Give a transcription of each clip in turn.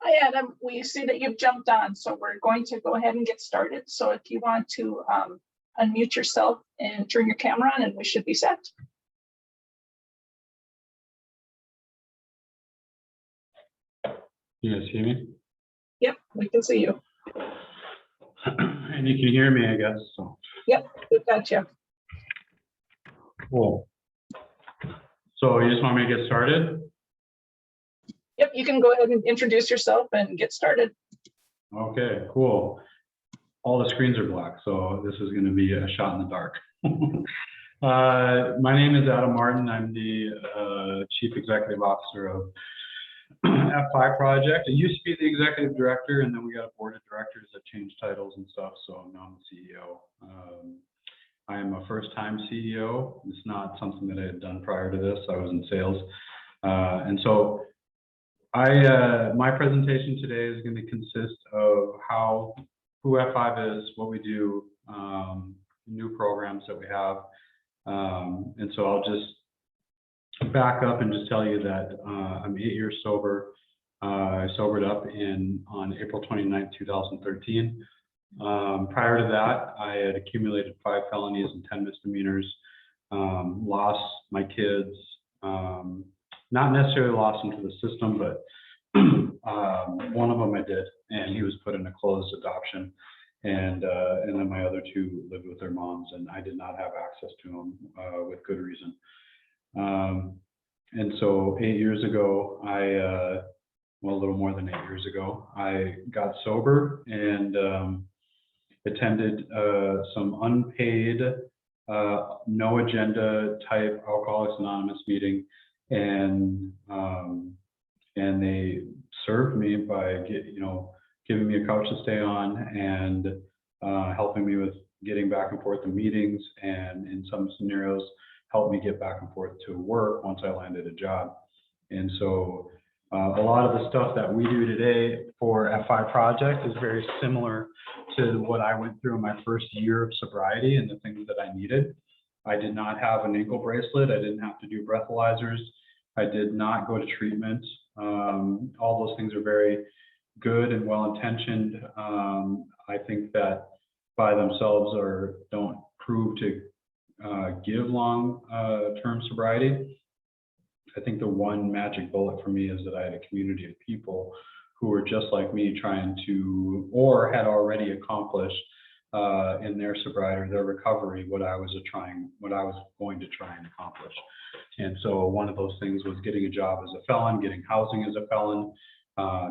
Hi, Adam. We see that you've jumped on, so we're going to go ahead and get started. So if you want to unmute yourself and turn your camera on, and we should be set. You guys see me? Yep, we can see you. And you can hear me, I guess. So. Yep, we've got you. Cool. So you just want me to get started? Yep, you can go ahead and introduce yourself and get started. Okay, cool. All the screens are black, so this is going to be a shot in the dark. My name is Adam Martin. I'm the Chief Executive Officer of F5 Project. I used to be the Executive Director, and then we got a board of directors that changed titles and stuff, so now I'm the CEO. I am a first-time CEO. It's not something that I had done prior to this. I was in sales. And so my presentation today is going to consist of who F5 is, what we do, new programs that we have. And so I'll just back up and just tell you that I'm 8 years sober. I sobered up on April 29th, 2013. Prior to that, I had accumulated 5 felonies and 10 misdemeanors, lost my kids, not necessarily lost them to the system, but one of them I did, and he was put in a closed adoption, and then my other 2 lived with their moms, and I did not have access to them with good reason. And so 8 years ago, well, a little more than 8 years ago, I got sober and attended some unpaid, no agenda type Alcoholics Anonymous meeting, and they served me by giving me a couch to stay on and helping me with getting back and forth to meetings, and in some scenarios helped me get back and forth to work once I landed a job. And so a lot of the stuff that we do today for F5 Project is very similar to what I went through in my first year of sobriety and the things that I needed. I did not have an ankle bracelet. I didn't have to do breathalyzers. I did not go to treatment. All those things are very good and well-intentioned. I think that by themselves don't prove to give long-term sobriety. I think the one magic bullet for me is that I had a community of people who were just like me, trying to, or had already accomplished in their sobriety, their recovery, what I was going to try and accomplish. And so one of those things was getting a job as a felon, getting housing as a felon,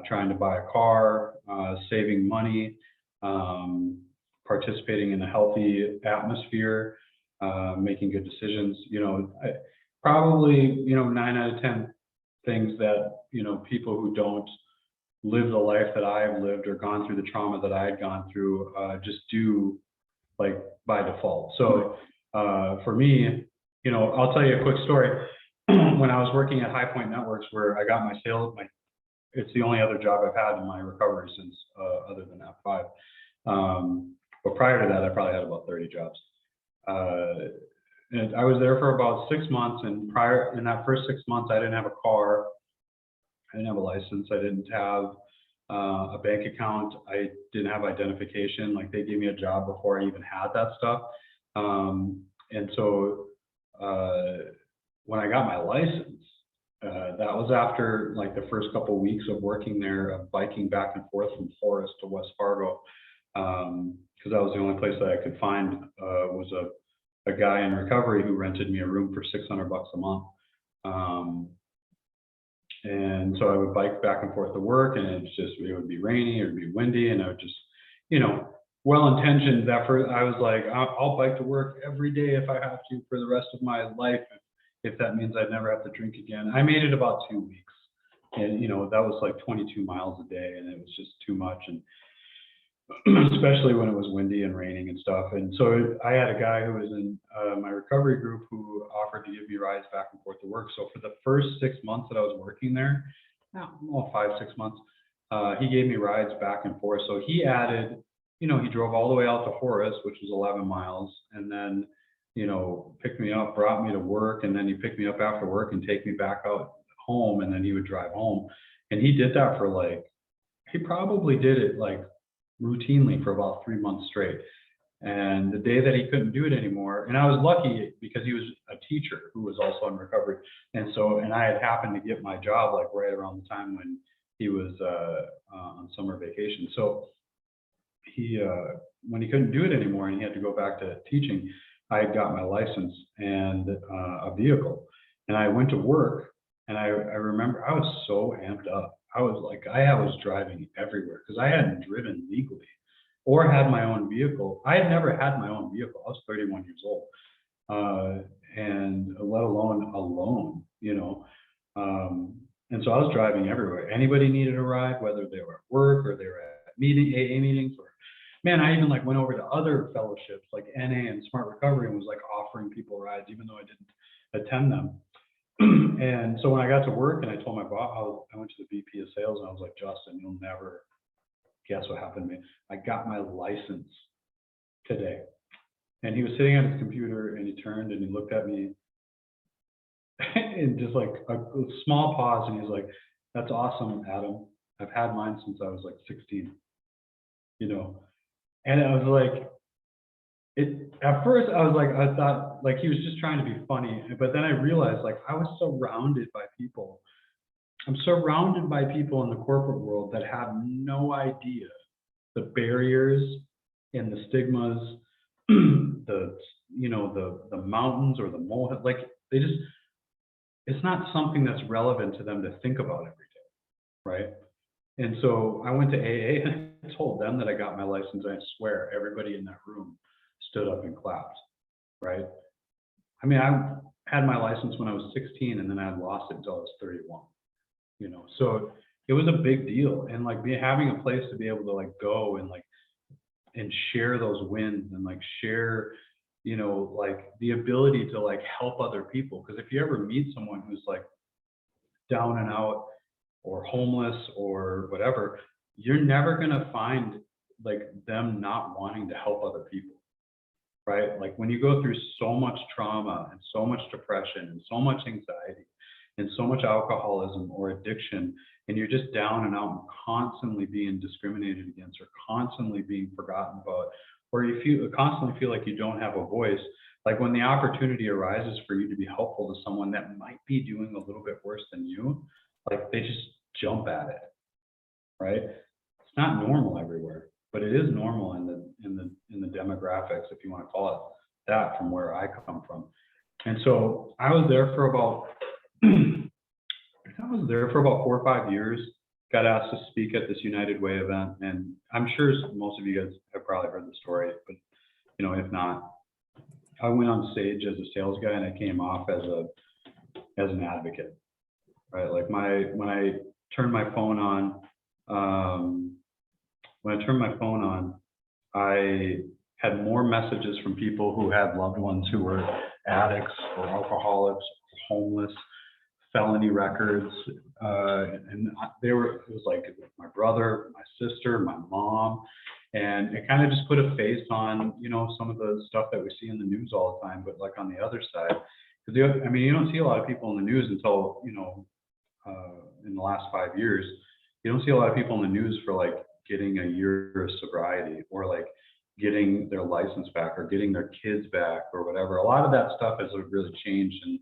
trying to buy a car, saving money, participating in a healthy atmosphere, making good decisions. Probably 9 out of 10 things that people who don't live the life that I've lived or gone through the trauma that I had gone through just do, like, by default. So for me, I'll tell you a quick story. When I was working at High Point Networks, where I got my sales, it's the only other job I've had in my recovery since other than F5. But prior to that, I probably had about 30 jobs. And I was there for about 6 months, and in that first 6 months, I didn't have a car, I didn't have a license, I didn't have a bank account, I didn't have identification. Like, they gave me a job before I even had that stuff. And so when I got my license, that was after like the first couple of weeks of working there, of biking back and forth from Forest to West Fargo, because that was the only place that I could find was a guy in recovery who rented me a room for $600 a month. And so I would bike back and forth to work, and it would be rainy, it would be windy, and I would just, well-intentioned effort. I was like, I'll bike to work every day if I have to for the rest of my life, if that means I'd never have to drink again. I made it about 2 weeks, and that was like 22 miles a day, and it was just too much, and especially when it was windy and raining and stuff. And so I had a guy who was in my recovery group who offered to give me rides back and forth to work. So for the first 6 months that I was working there, 5-6 months, he gave me rides back and forth. So he added, he drove all the way out to Horace, which was 11 miles, and then, picked me up, brought me to work, and then he picked me up after work and take me back out home, and then he would drive home. And he did that for like he probably did it like routinely for about 3 months straight. And the day that he couldn't do it anymore, and I was lucky because he was a teacher who was also in recovery. And so, and I had happened to get my job like right around the time when he was on summer vacation. So he, when he couldn't do it anymore and he had to go back to teaching, I had got my license and a vehicle. And I went to work, and I remember I was so amped up. I was like, I was driving everywhere because I hadn't driven legally or had my own vehicle. I had never had my own vehicle. I was 31 years old, and let alone, you know. And so I was driving everywhere. Anybody needed a ride, whether they were at work or they were at AA meetings, or man, I even like went over to other fellowships like NA and Smart Recovery and was like offering people rides, even though I didn't attend them. And so when I got to work and I told my boss, I went to the VP of sales and I was like, Justin, you'll never guess what happened to me. I got my license today. And he was sitting at his computer and he turned and he looked at me and just like a small pause, and he's like, that's awesome, Adam. I've had mine since I was like 16, you know. And I was like, at first I was like, I thought like he was just trying to be funny, but then I realized like I was surrounded by people. I'm surrounded by people in the corporate world that have no idea the barriers and the stigmas, the mountains or the molehill. Like they just, it's not something that's relevant to them to think about every day, right? And so I went to AA and I told them that I got my license. And I swear everybody in that room stood up and clapped, right? I mean, I had my license when I was 16 and then I had lost it until I was 31, you know? So it was a big deal. And like having a place to be able to like go and like, and share those wins and like share, you know, like the ability to like help other people. Because if you ever meet someone who's like down and out or homeless or whatever, you're never going to find like them not wanting to help other people, right? Like when you go through so much trauma and so much depression and so much anxiety and so much alcoholism or addiction, and you're just down and out and constantly being discriminated against or constantly being forgotten about, or you constantly feel like you don't have a voice, like when the opportunity arises for you to be helpful to someone that might be doing a little bit worse than you, like they just jump at it, right? It's not normal everywhere, but it is normal in the demographics, if you want to call it that, from where I come from. And so I was there for about 4 or 5 years, got asked to speak at this United Way event. And I'm sure most of you guys have probably heard the story, but you know, if not, I went on stage as a sales guy and I came off as an advocate, right? Like when I turned my phone on, I had more messages from people who had loved ones who were addicts or alcoholics, or homeless, felony records, and it was like my brother, my sister, my mom, and it kind of just put a face on, you know, some of the stuff that we see in the news all the time, but like on the other side, because I mean, you don't see a lot of people in the news until, you know, in the last 5 years, you don't see a lot of people in the news for like getting a year of sobriety or like getting their license back or getting their kids back or whatever. A lot of that stuff has really changed, and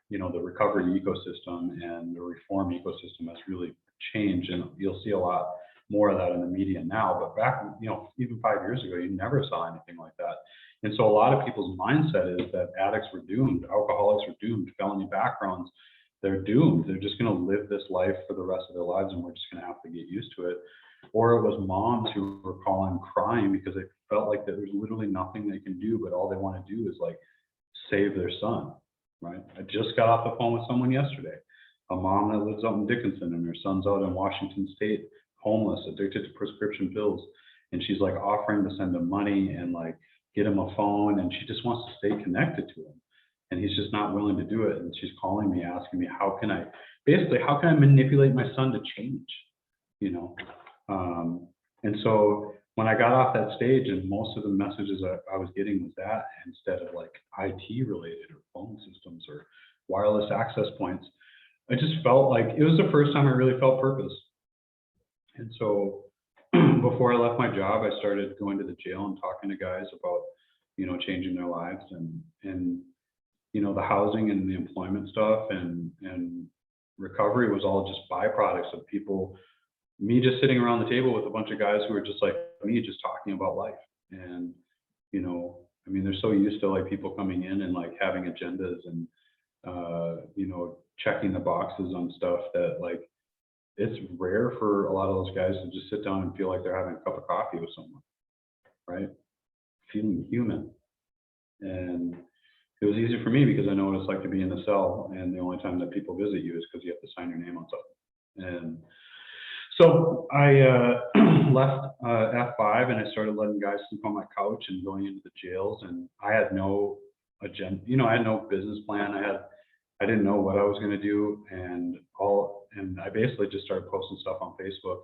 you know, the recovery ecosystem and the reform ecosystem has really changed, and you'll see a lot more of that in the media now. But back, you know, even 5 years ago, you never saw anything like that. And so a lot of people's mindset is that addicts were doomed, alcoholics were doomed, felony backgrounds, they're doomed. They're just going to live this life for the rest of their lives, and we're just going to have to get used to it. Or it was moms who were calling crying because they felt like that there's literally nothing they can do, but all they want to do is like save their son. Right. I just got off the phone with someone yesterday, a mom that lives out in Dickinson and her son's out in Washington State, homeless, addicted to prescription pills. And she's like offering to send him money and like get him a phone, and she just wants to stay connected to him. And he's just not willing to do it. And she's calling me, asking me, how can I manipulate my son to change, you know? And so when I got off that stage, and most of the messages I was getting was that, instead of like IT related or phone systems or wireless access points, I just felt like it was the first time I really felt purpose. And so before I left my job, I started going to the jail and talking to guys about, you know, changing their lives and you know, the housing and the employment stuff and recovery was all just byproducts of people, me just sitting around the table with a bunch of guys who were just like me, just talking about life. And, you know, I mean, they're so used to like people coming in and like having agendas and, you know, checking the boxes on stuff that like, it's rare for a lot of those guys to just sit down and feel like they're having a cup of coffee with someone, right? Feeling human. And it was easy for me because I know what it's like to be in a cell, and the only time that people visit you is because you have to sign your name on something. And so I left F5 and I started letting guys sleep on my couch and going into the jails. And I had no agenda, you know, I had no business plan. I didn't know what I was going to do, and I basically just started posting stuff on Facebook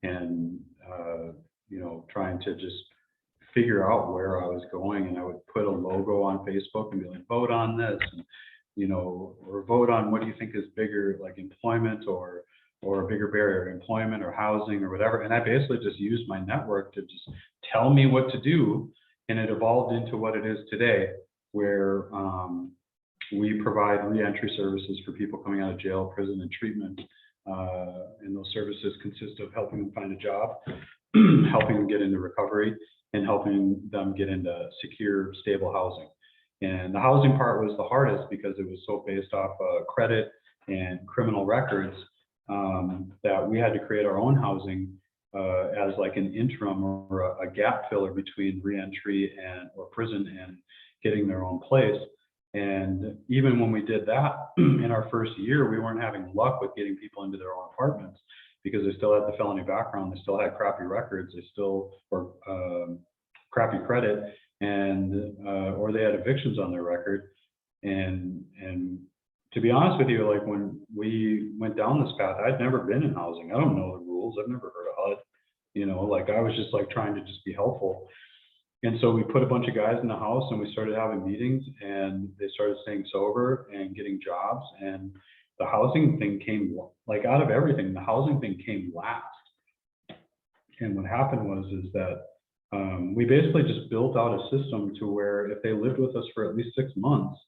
and you know, trying to just figure out where I was going. And I would put a logo on Facebook and be like, vote on this, and, you know, or vote on what do you think is bigger, like employment or a bigger barrier, employment or housing or whatever. And I basically just used my network to just tell me what to do, and it evolved into what it is today, where we provide reentry services for people coming out of jail, prison, and treatment. And those services consist of helping them find a job, helping them get into recovery, and helping them get into secure, stable housing. And the housing part was the hardest because it was so based off credit and criminal records that we had to create our own housing as like an interim or a gap filler between reentry or prison and getting their own place. And even when we did that in our first year, we weren't having luck with getting people into their own apartments because they still had the felony background, they still had crappy records, they still were crappy credit, and or they had evictions on their record. And to be honest with you, like when we went down this path, I'd never been in housing. I don't know the rules. I've never heard of HUD. You know, like I was just like trying to just be helpful. And so we put a bunch of guys in the house and we started having meetings, and they started staying sober and getting jobs. And the housing thing came, like out of everything, the housing thing came last. And what happened is that we basically just built out a system to where if they lived with us for at least 6 months,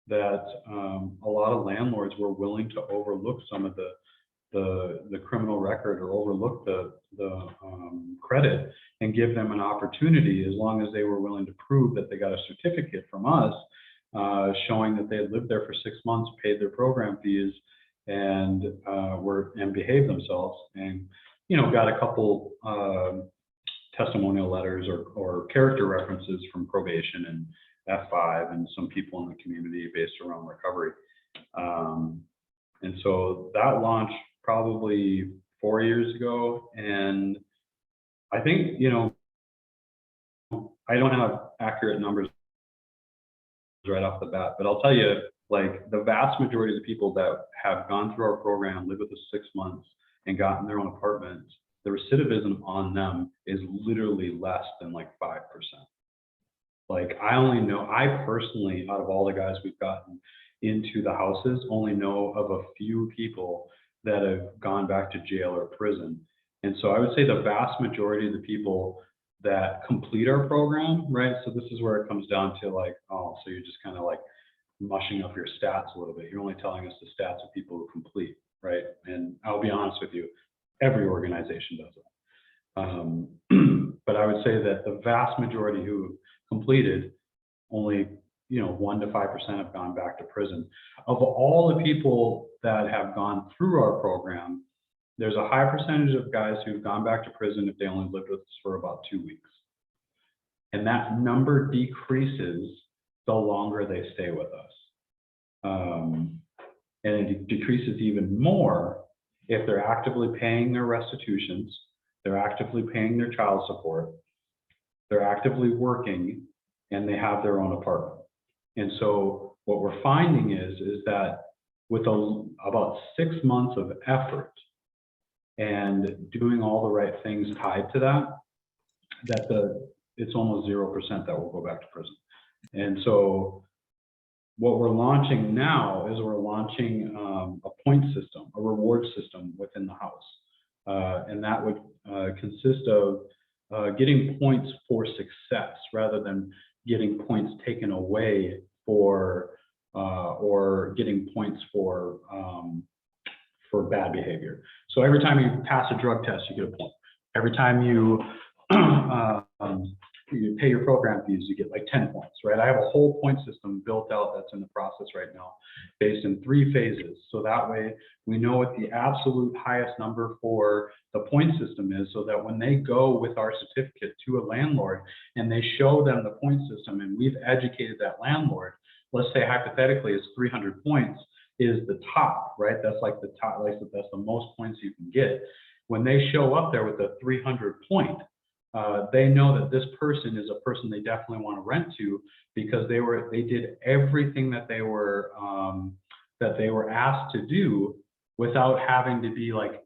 that a lot of landlords were willing to overlook some of the criminal record or overlook the credit and give them an opportunity, as long as they were willing to prove that they got a certificate from us showing that they had lived there for 6 months, paid their program fees, and behaved themselves, and you know, got a couple testimonial letters or character references from probation and F5 and some people in the community based around recovery. And so that launched probably 4 years ago. And I think, you know, I don't have accurate numbers right off the bat, but I'll tell you, like the vast majority of the people that have gone through our program, lived with us 6 months and gotten their own apartments, the recidivism on them is literally less than like 5%. Like I personally, out of all the guys we've gotten into the houses, only know of a few people that have gone back to jail or prison. And so I would say the vast majority of the people that complete our program, right? So this is where it comes down to like, oh, so you're just kind of like mushing up your stats a little bit. You're only telling us the stats of people who complete, right? And I'll be honest with you, every organization does it. But I would say that the vast majority who completed, only 1 to 5% have gone back to prison. Of all the people that have gone through our program, there's a high percentage of guys who've gone back to prison if they only lived with us for about 2 weeks. And that number decreases the longer they stay with us. And it decreases even more if they're actively paying their restitutions, they're actively paying their child support, they're actively working, and they have their own apartment. And so what we're finding is that with about 6 months of effort and doing all the right things tied to that, it's almost 0% that will go back to prison. And so what we're launching now is we're launching a point system, a reward system within the house. and that would consist of getting points for success rather than getting points taken away for or getting points for bad behavior. So every time you pass a drug test, you get a point. Every time you you pay your program fees, you get like 10 points, right? I have a whole point system built out that's in the process right now, based in 3 phases. So that way we know what the absolute highest number for the point system is, so that when they go with our certificate to a landlord and they show them the point system and we've educated that landlord, let's say hypothetically it's 300 points is the top, right? That's like the top, like that's the most points you can get. When they show up there with a 300 point, they know that this person is a person they definitely want to rent to, because they did everything that they were asked to do without having to be like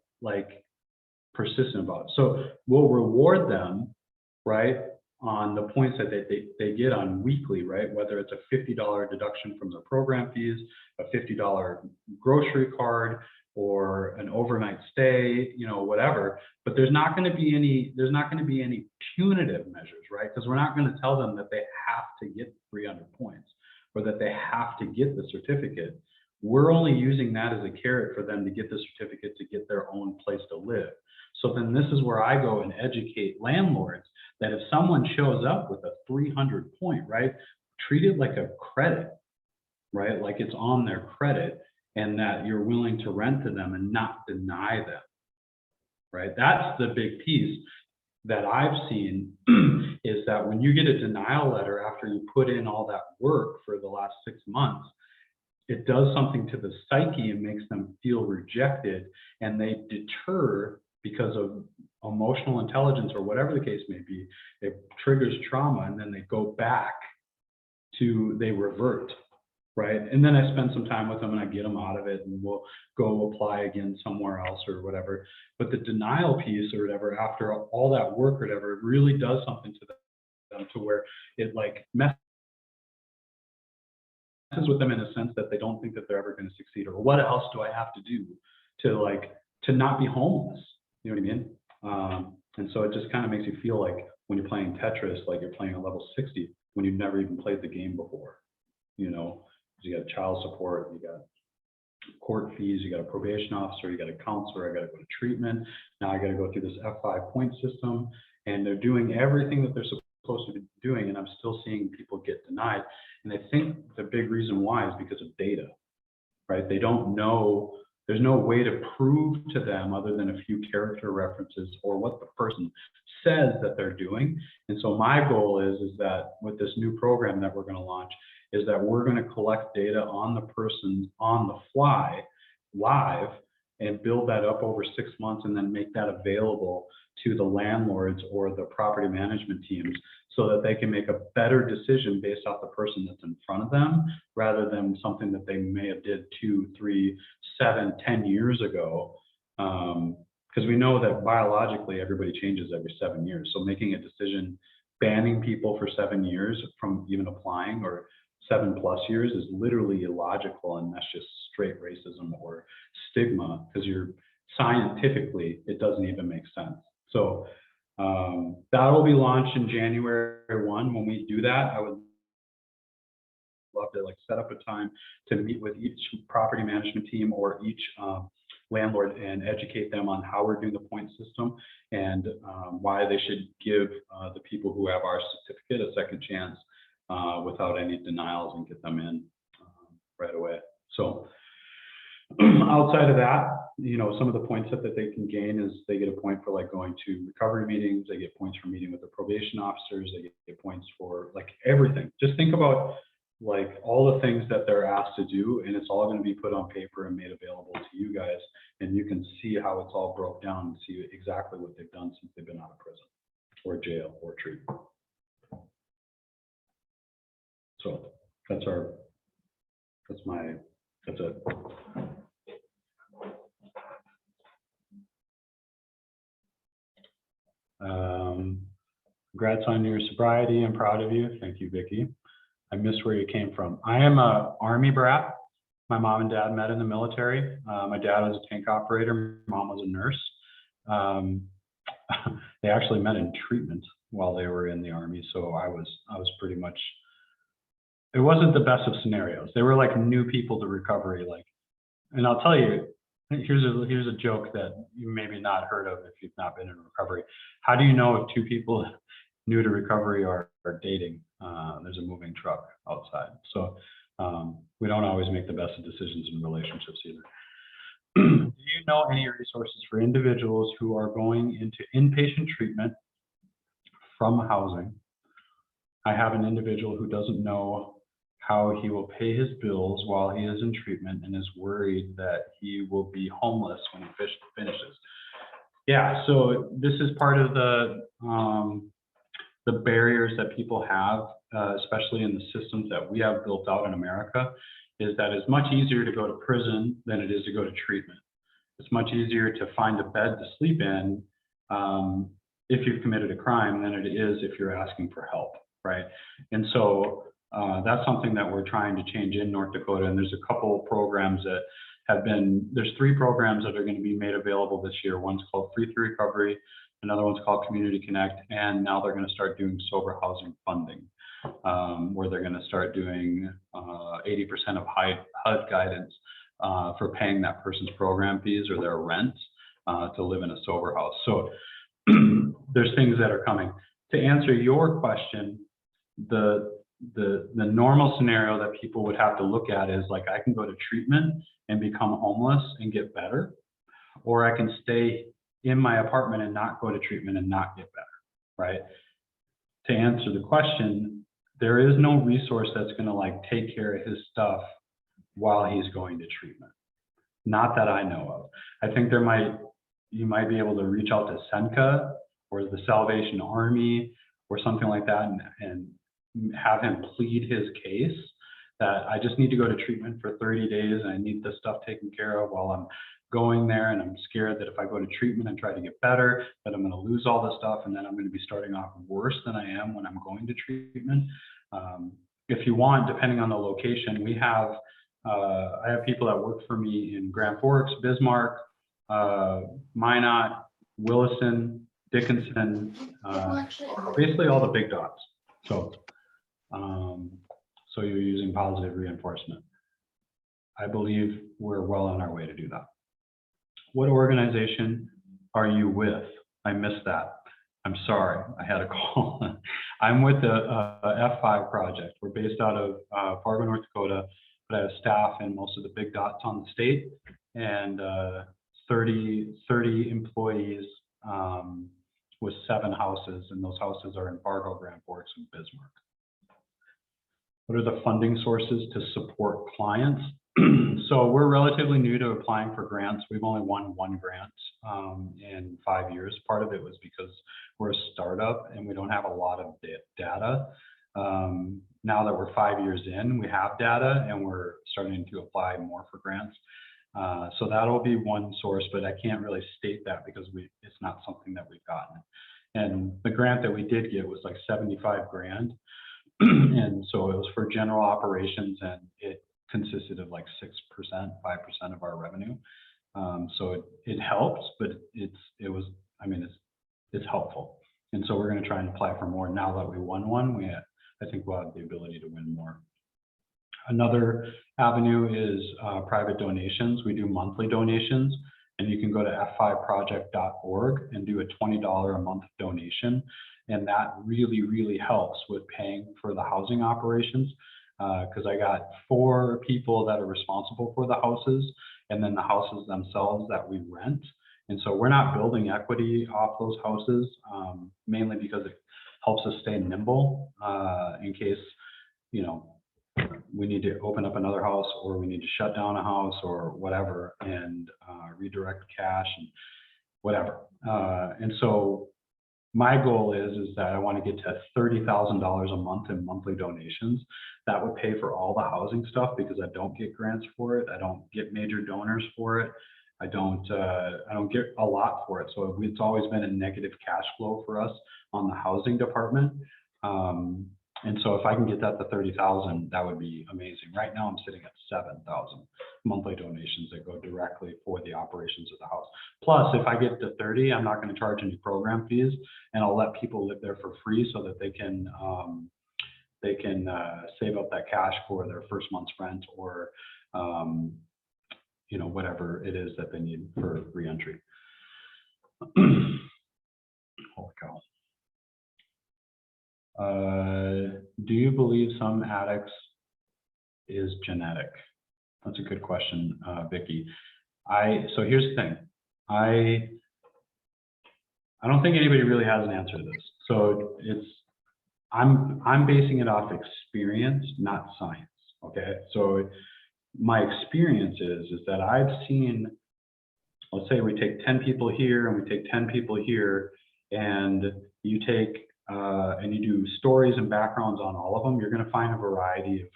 persistent about it. So we'll reward them, right, on the points that they get on weekly, right? Whether it's a $50 deduction from their program fees, a $50 grocery card, or an overnight stay, you know, whatever. But there's not going to be any punitive measures, right? Because we're not going to tell them that they have to get 300 points or that they have to get the certificate. We're only using that as a carrot for them to get the certificate to get their own place to live. So then this is where I go and educate landlords that if someone shows up with a 300 point, right, treat it like a credit, right? Like it's on their credit, and that you're willing to rent to them and not deny them, right? That's the big piece that I've seen is that when you get a denial letter after you put in all that work for the last 6 months, it does something to the psyche and makes them feel rejected, and they deter because of emotional intelligence or whatever the case may be. It triggers trauma, and then they go back to, they revert, right? And then I spend some time with them and I get them out of it, and we'll go apply again somewhere else or whatever. But the denial piece or whatever, after all that work or whatever, it really does something to them to where it like messes with them in a sense that they don't think that they're ever going to succeed, or what else do I have to do to not be homeless? You know what I mean? And so it just kind of makes you feel like when you're playing Tetris, like you're playing a level 60 when you've never even played the game before, you know. You got child support, you got court fees, you got a probation officer, you got a counselor, I got to go to treatment. Now I got to go through this F5 point system, and they're doing everything that they're supposed to be doing, and I'm still seeing people get denied. And I think the big reason why is because of data, right? They don't know, there's no way to prove to them other than a few character references or what the person says that they're doing. And so my goal is that with this new program that we're going to launch, is that we're going to collect data on the person on the fly, live, and build that up over 6 months, and then make that available to the landlords or the property management teams so that they can make a better decision based off the person that's in front of them, rather than something that they may have did 2, 3, 7, 10 years ago. Because we know that biologically everybody changes every 7 years. So making a decision banning people for 7 years from even applying, or 7+ years, is literally illogical, and that's just straight racism or stigma, because you're scientifically, it doesn't even make sense. So that'll be launched in January 1. When we do that, I would love to like set up a time to meet with each property management team or each landlord and educate them on how we're doing the point system, and why they should give the people who have our certificate a second chance without any denials, and get them in right away. So outside of that, you know, some of the points that they can gain is they get a point for like going to recovery meetings, they get points for meeting with the probation officers, they get points for like everything. Just think about like all the things that they're asked to do, and it's all going to be put on paper and made available to you guys, and you can see how it's all broke down and see exactly what they've done since they've been out of prison or jail or treatment. So that's it. Congrats on your sobriety. I'm proud of you. Thank you, Vicki. I miss where you came from. I am a Army brat. My mom and dad met in the military. My dad was a tank operator. My mom was a nurse. they actually met in treatment while they were in the Army. So I was pretty much, it wasn't the best of scenarios. They were like new people to recovery. Like, and I'll tell you, here's a joke that you maybe not heard of if you've not been in recovery. How do you know if two people new to recovery are dating? There's a moving truck outside. So we don't always make the best of decisions in relationships either. Do you know any resources for individuals who are going into inpatient treatment from housing? I have an individual who doesn't know how he will pay his bills while he is in treatment and is worried that he will be homeless when he finishes. Yeah, so this is part of the barriers that people have, especially in the systems that we have built out in America, is that it's much easier to go to prison than it is to go to treatment. It's much easier to find a bed to sleep in if you've committed a crime than it is if you're asking for help, right? And so that's something that we're trying to change in North Dakota. And there's a couple of programs that have been, there's 3 programs that are going to be made available this year. One's called Free Through Recovery, another one's called Community Connect, and now they're going to start doing sober housing funding, where they're going to start doing 80% of HUD guidance for paying that person's program fees or their rent to live in a sober house. So there's things that are coming. To answer your question, the normal scenario that people would have to look at is like, I can go to treatment and become homeless and get better, or I can stay in my apartment and not go to treatment and not get better, right? To answer the question, there is no resource that's going to like take care of his stuff while he's going to treatment. Not that I know of. I think you might be able to reach out to Senka or the Salvation Army or something like that and have him plead his case that I just need to go to treatment for 30 days and I need this stuff taken care of while I'm going there, and I'm scared that if I go to treatment and try to get better, that I'm going to lose all this stuff and then I'm going to be starting off worse than I am when I'm going to treatment. If you want, depending on the location, we have I have people that work for me in Grand Forks, Bismarck, Minot, Williston, Dickinson, basically all the big dots. So so you're using positive reinforcement. I believe we're well on our way to do that. What organization are you with? I missed that. I'm sorry, I had a call. I'm with the F5 project. We're based out of Fargo, North Dakota, but I have staff in most of the big dots on the state, and 30 employees with 7 houses, and those houses are in Fargo, Grand Forks, and Bismarck. What are the funding sources to support clients? So we're relatively new to applying for grants. We've only won 1 grant in 5 years. Part of it was because we're a startup and we don't have a lot of data. Now that we're 5 years in, we have data and we're starting to apply more for grants. So that'll be one source, but I can't really state that because it's not something that we've gotten. And the grant that we did get was like 75 grand. And so it was for general operations, and it consisted of like 6%, 5% of our revenue. So it helps, but it's helpful. And so we're going to try and apply for more. Now that we won one, I think we'll have the ability to win more. Another avenue is private donations. We do monthly donations, and you can go to f5project.org and do a $20 a month donation. And that really, really helps with paying for the housing operations, because I got 4 people that are responsible for the houses, and then the houses themselves that we rent. And so we're not building equity off those houses, mainly because it helps us stay nimble in case, we need to open up another house, or we need to shut down a house or whatever, and redirect cash and whatever. And so my goal is that I want to get to $30,000 a month in monthly donations. That would pay for all the housing stuff because I don't get grants for it. I don't get major donors for it. I don't get a lot for it. So it's always been a negative cash flow for us on the housing department. And so if I can get that to 30,000, that would be amazing. Right now I'm sitting at 7,000 monthly donations that go directly for the operations of the house. Plus, if I get to 30, I'm not going to charge any program fees, and I'll let people live there for free so that they can save up that cash for their first month's rent, or you know, whatever it is that they need for reentry. Holy cow. Do you believe some addicts is genetic? That's a good question, Vicky. So here's the thing. I don't think anybody really has an answer to this. So I'm basing it off experience, not science. Okay. So my experience is that I've seen, let's say we take 10 people here and we take 10 people here, and you take and you do stories and backgrounds on all of them, you're going to find a variety of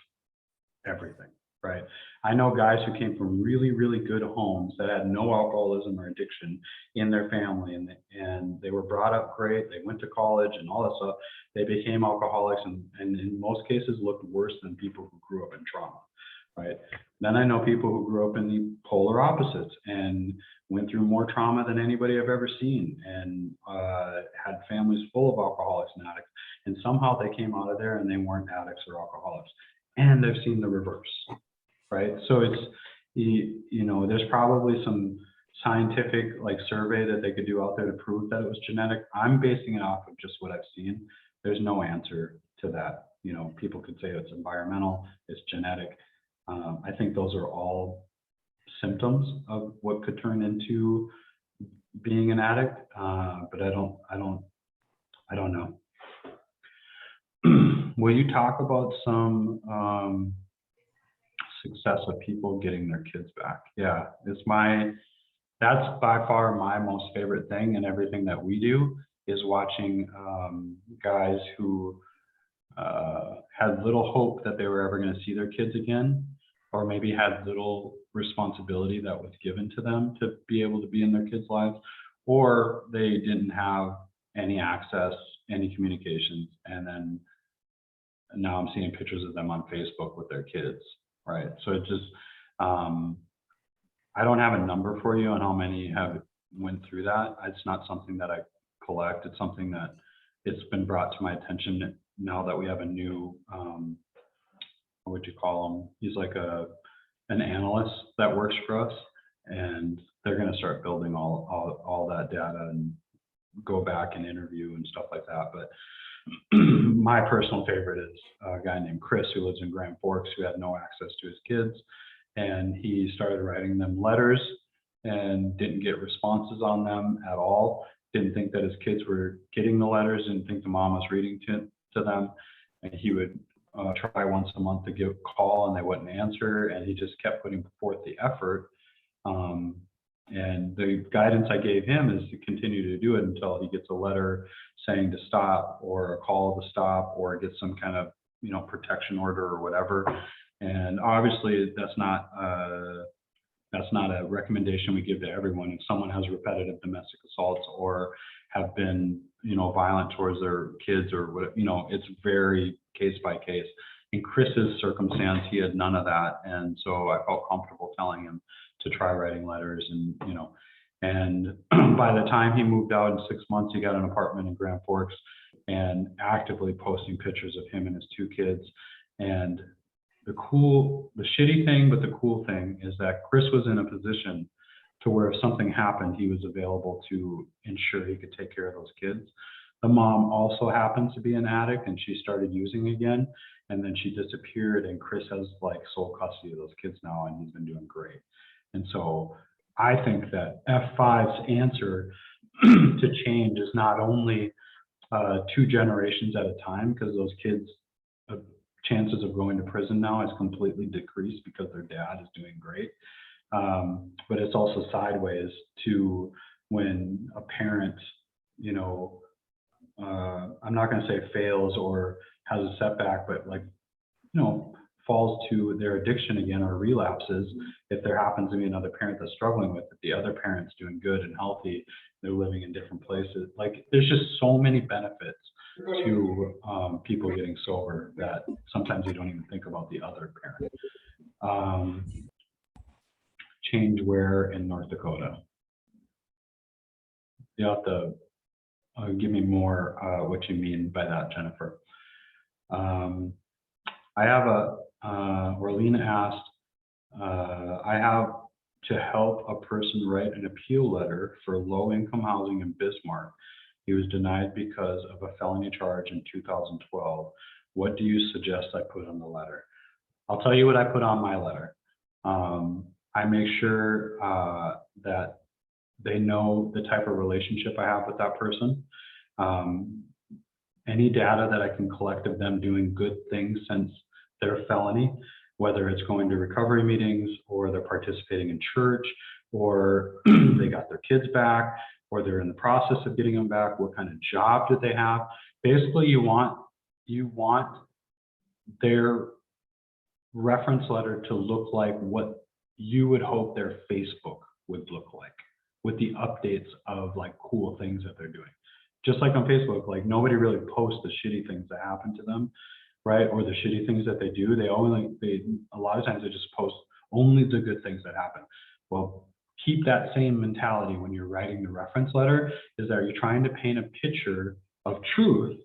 everything, right? I know guys who came from really, really good homes that had no alcoholism or addiction in their family, and they were brought up great, they went to college and all that stuff. They became alcoholics, and in most cases looked worse than people who grew up in trauma, right? Then I know people who grew up in the polar opposites and went through more trauma than anybody I've ever seen, and had families full of alcoholics and addicts, and somehow they came out of there and they weren't addicts or alcoholics. And I've seen the reverse, right? So it's, you know, there's probably some scientific like survey that they could do out there to prove that it was genetic. I'm basing it off of just what I've seen. There's no answer to that. You know, people could say it's environmental, it's genetic. I think those are all symptoms of what could turn into being an addict, but I don't know. Will you talk about some success of people getting their kids back? Yeah, that's by far my most favorite thing, and everything that we do is watching guys who had little hope that they were ever going to see their kids again, or maybe had little responsibility that was given to them to be able to be in their kids' lives, or they didn't have any access, any communications, and then now I'm seeing pictures of them on Facebook with their kids, right? So it just, I don't have a number for you on how many have went through that. It's not something that I collect. It's something that it's been brought to my attention now that we have a new, what would you call him? He's like an analyst that works for us, and they're going to start building all that data and go back and interview and stuff like that. But my personal favorite is a guy named Chris who lives in Grand Forks, who had no access to his kids, and he started writing them letters and didn't get responses on them at all. Didn't think that his kids were getting the letters, didn't think the mom was reading to them, and he would try once a month to give a call and they wouldn't answer, and he just kept putting forth the effort. And the guidance I gave him is to continue to do it until he gets a letter saying to stop, or a call to stop, or get some kind of, you know, protection order or whatever. And obviously that's not a recommendation we give to everyone. If someone has repetitive domestic assaults or have been, you know, violent towards their kids or what, you know, it's very case by case. In Chris's circumstance, he had none of that, and so I felt comfortable telling him to try writing letters, and you know, and by the time he moved out in 6 months, he got an apartment in Grand Forks and actively posting pictures of him and his 2 kids. And the shitty thing, but the cool thing is that Chris was in a position to where if something happened, he was available to ensure he could take care of those kids. The mom also happens to be an addict, and she started using again, and then she disappeared, and Chris has like sole custody of those kids now, and he's been doing great. And so I think that F5's answer to change is not only 2 generations at a time, because those kids' chances of going to prison now has completely decreased because their dad is doing great. But it's also sideways to when a parent, you know, I'm not going to say fails or has a setback, but like, you know, falls to their addiction again or relapses. If there happens to be another parent that's struggling with it, the other parent's doing good and healthy, they're living in different places. Like, there's just so many benefits to people getting sober that sometimes you don't even think about the other parent. Change where in North Dakota? You have to give me more what you mean by that, Jennifer. I have Orlene asked, I have to help a person write an appeal letter for low-income housing in Bismarck. He was denied because of a felony charge in 2012. What do you suggest I put on the letter? I'll tell you what I put on my letter. I make sure that they know the type of relationship I have with that person. Any data that I can collect of them doing good things since their felony, whether it's going to recovery meetings or they're participating in church or they got their kids back or they're in the process of getting them back, what kind of job did they have? Basically, you want their reference letter to look like what you would hope their Facebook would look like, with the updates of like cool things that they're doing. Just like on Facebook, like nobody really posts the shitty things that happen to them, right? Or the shitty things that they do. A lot of times they just post only the good things that happen. Well, keep that same mentality when you're writing the reference letter, is that you're trying to paint a picture of truth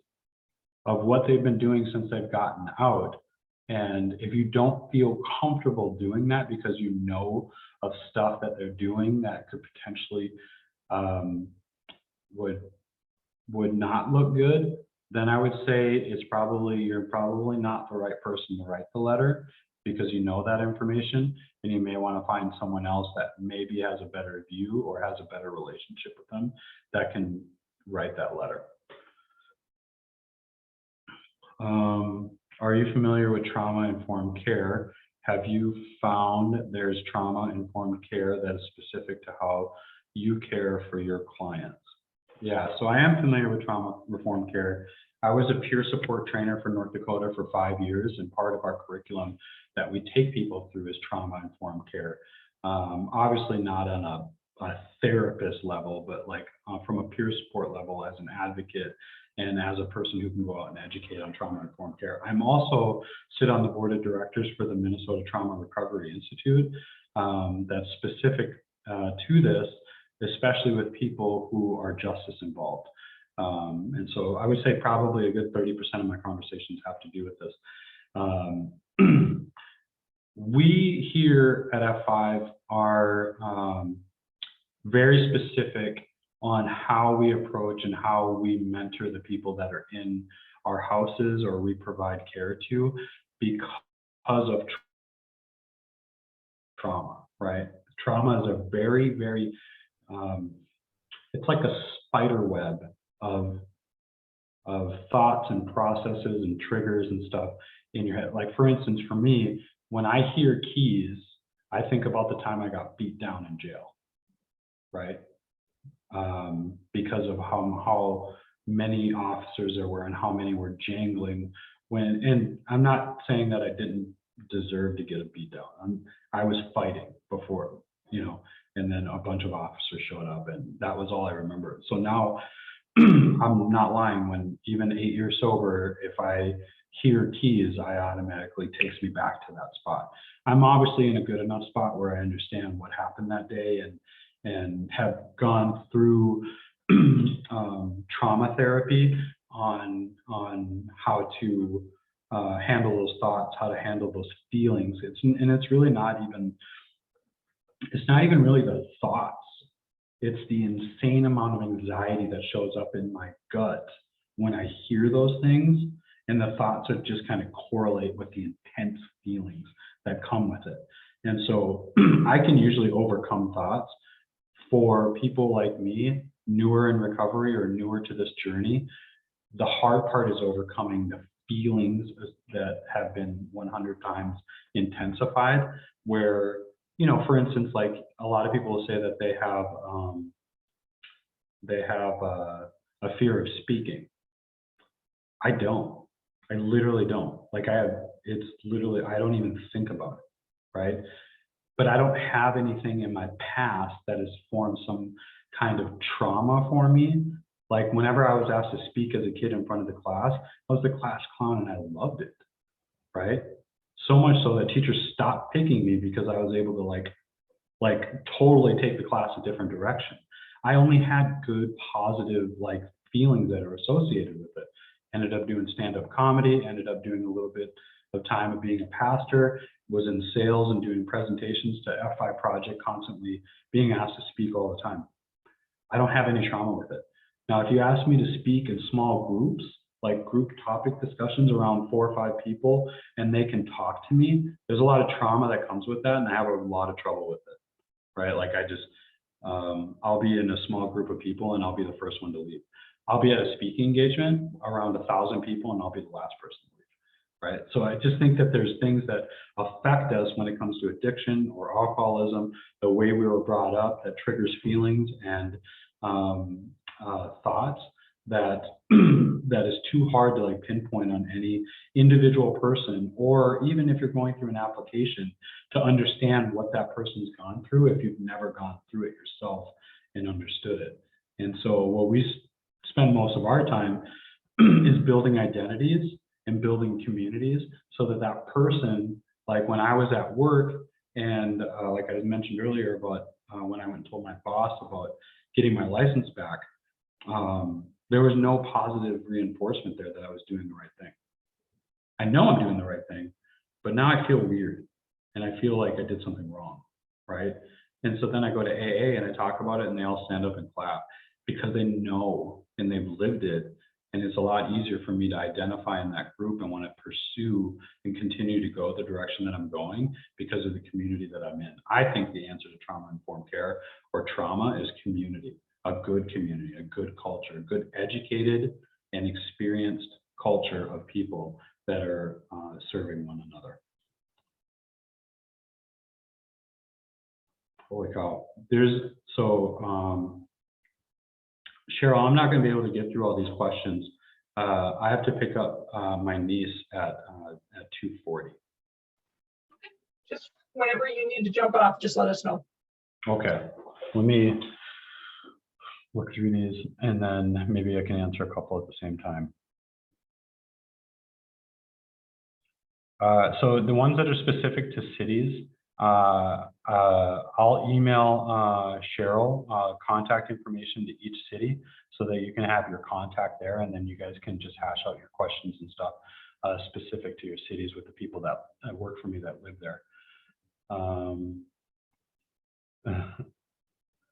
of what they've been doing since they've gotten out. And if you don't feel comfortable doing that because you know of stuff that they're doing that could potentially would not look good, then I would say you're probably not the right person to write the letter, because you know that information, and you may want to find someone else that maybe has a better view or has a better relationship with them that can write that letter. Are you familiar with trauma-informed care? Have you found there's trauma-informed care that is specific to how you care for your clients? Yeah, so I am familiar with trauma-informed care. I was a peer support trainer for North Dakota for 5 years, and part of our curriculum that we take people through is trauma-informed care. Obviously not on a therapist level, but like from a peer support level as an advocate and as a person who can go out and educate on trauma-informed care. I'm also sit on the board of directors for the Minnesota Trauma Recovery Institute that's specific to this, especially with people who are justice involved. And so I would say probably a good 30% of my conversations have to do with this. We here at F5 are very specific on how we approach and how we mentor the people that are in our houses or we provide care to, because of trauma, right? Trauma is a very, very, it's like a spider web of thoughts and processes and triggers and stuff in your head. Like for instance, for me, when I hear keys, I think about the time I got beat down in jail, right? Because of how many officers there were and how many were jangling and I'm not saying that I didn't deserve to get a beat down. I was fighting before, and then a bunch of officers showed up and that was all I remember. So now I'm not lying, when even 8 years sober, if I hear keys, I automatically takes me back to that spot. I'm obviously in a good enough spot where I understand what happened that day and have gone through trauma therapy on how to handle those thoughts, how to handle those feelings. It's really not even, it's not even really the thoughts. It's the insane amount of anxiety that shows up in my gut when I hear those things, and the thoughts are just kind of correlate with the intense feelings that come with it. And so I can usually overcome thoughts. For people like me, newer in recovery or newer to this journey, the hard part is overcoming the feelings that have been 100 times intensified, where, for instance, like a lot of people will say that they have a fear of speaking. I don't. I literally don't. Like it's literally, I don't even think about it, right? But I don't have anything in my past that has formed some kind of trauma for me. Like whenever I was asked to speak as a kid in front of the class, I was the class clown and I loved it, right? So much so that teachers stopped picking me because I was able to like totally take the class a different direction. I only had good, positive like feelings that are associated with it. Ended up doing stand-up comedy, ended up doing a little bit of time of being a pastor, was in sales and doing presentations to F5 Project, constantly being asked to speak all the time. I don't have any trauma with it. Now, if you ask me to speak in small groups, like group topic discussions around 4 or 5 people, and they can talk to me, there's a lot of trauma that comes with that, and I have a lot of trouble with it, right? Like I just, I'll be in a small group of people and I'll be the first one to leave. I'll be at a speaking engagement around 1,000 people and I'll be the last person to leave, right? So I just think that there's things that affect us when it comes to addiction or alcoholism, the way we were brought up that triggers feelings and thoughts that that is too hard to like pinpoint on any individual person, or even if you're going through an application, to understand what that person's gone through if you've never gone through it yourself and understood it. And so what we spend most of our time is building identities and building communities so that that person, like when I was at work and like I mentioned earlier about when I went and told my boss about getting my license back, there was no positive reinforcement there that I was doing the right thing. I know I'm doing the right thing, but now I feel weird and I feel like I did something wrong, right? And so then I go to AA and I talk about it and they all stand up and clap because they know and they've lived it. And it's a lot easier for me to identify in that group and want to pursue and continue to go the direction that I'm going because of the community that I'm in. I think the answer to trauma-informed care or trauma is community, a good community, a good culture, a good educated and experienced culture of people that are serving one another. Holy cow. Cheryl, I'm not going to be able to get through all these questions. I have to pick up my niece at 2:40. Just whenever you need to jump off, just let us know. Okay, let me look through these and then maybe I can answer a couple at the same time. So the ones that are specific to cities, I'll email Cheryl contact information to each city so that you can have your contact there, and then you guys can just hash out your questions and stuff specific to your cities with the people that work for me that live there.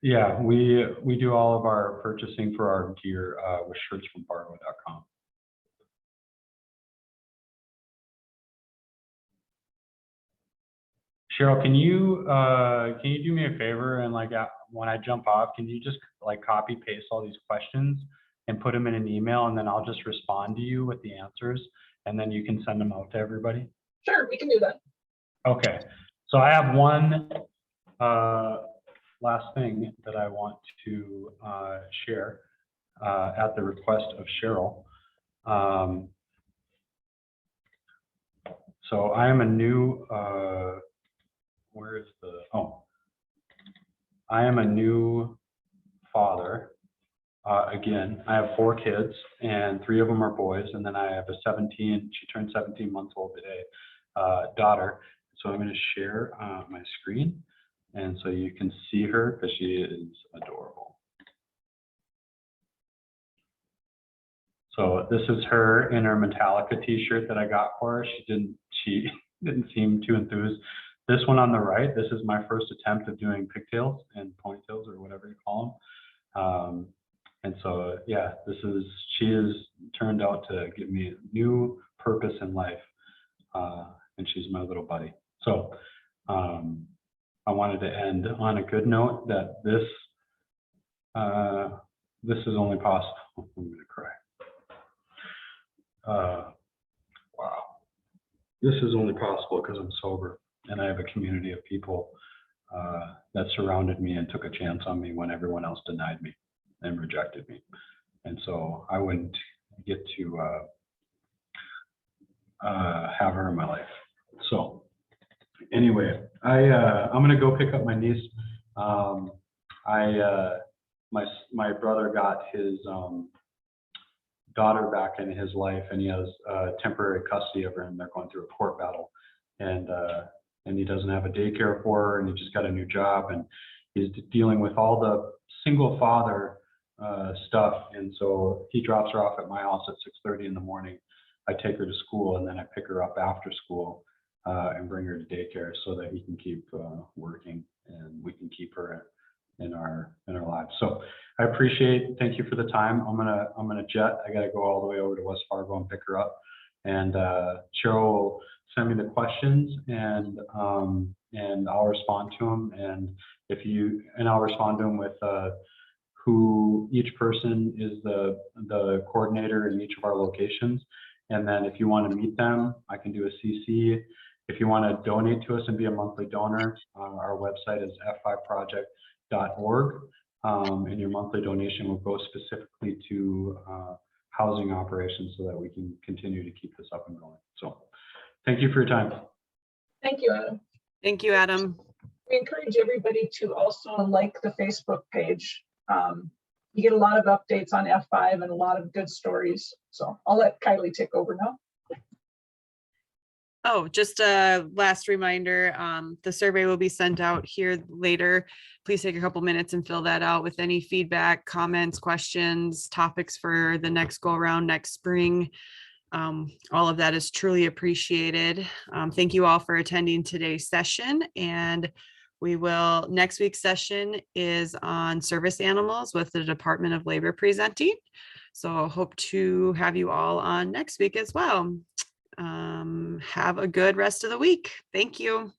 Yeah, we do all of our purchasing for our gear with shirtsfromfargo.com. Cheryl, can you do me a favor and like when I jump off, can you just like copy paste all these questions and put them in an email, and then I'll just respond to you with the answers, and then you can send them out to everybody? Sure, we can do that. Okay, so I have one last thing that I want to share at the request of Cheryl. So I am a new where is the, oh, I am a new father. Again, I have 4 kids and 3 of them are boys. And then I have a 17, she turned 17 months old today, daughter. So I'm going to share my screen. And so you can see her because she is adorable. So this is her in her Metallica t-shirt that I got for her. She didn't seem too enthused. This one on the right, this is my first attempt of doing pigtails and ponytails or whatever you call them. And so, yeah, she has turned out to give me a new purpose in life. And she's my little buddy. So I wanted to end on a good note that this is only possible. I'm gonna cry. Wow. This is only possible because I'm sober and I have a community of people that surrounded me and took a chance on me when everyone else denied me and rejected me. And so I wouldn't get to have her in my life. So anyway, I'm gonna go pick up my niece. my brother got his daughter back in his life, and he has temporary custody of her, and they're going through a court battle, and he doesn't have a daycare for her, and he just got a new job, and he's dealing with all the single father stuff, and so he drops her off at my house at 6:30 in the morning. I take her to school, and then I pick her up after school and bring her to daycare so that he can keep working, and we can keep her in our lives. So I thank you for the time. I'm gonna jet. I gotta go all the way over to West Fargo and pick her up, and Cheryl will send me the questions, and I'll respond to them, and I'll respond to them with who each person is, the coordinator in each of our locations. And then if you want to meet them, I can do a CC. If you want to donate to us and be a monthly donor, our website is f5project.org, and your monthly donation will go specifically to housing operations so that we can continue to keep this up and going. So thank you for your time. Thank you, Adam. Thank you, Adam. We encourage everybody to also like the Facebook page. You get a lot of updates on F5 and a lot of good stories. So I'll let Kylie take over now. Oh, just a last reminder, the survey will be sent out here later. Please take a couple minutes and fill that out with any feedback, comments, questions, topics for the next go around next spring. All of that is truly appreciated. Thank you all for attending today's session, and next week's session is on service animals with the Department of Labor presenting. So hope to have you all on next week as well. Have a good rest of the week. Thank you.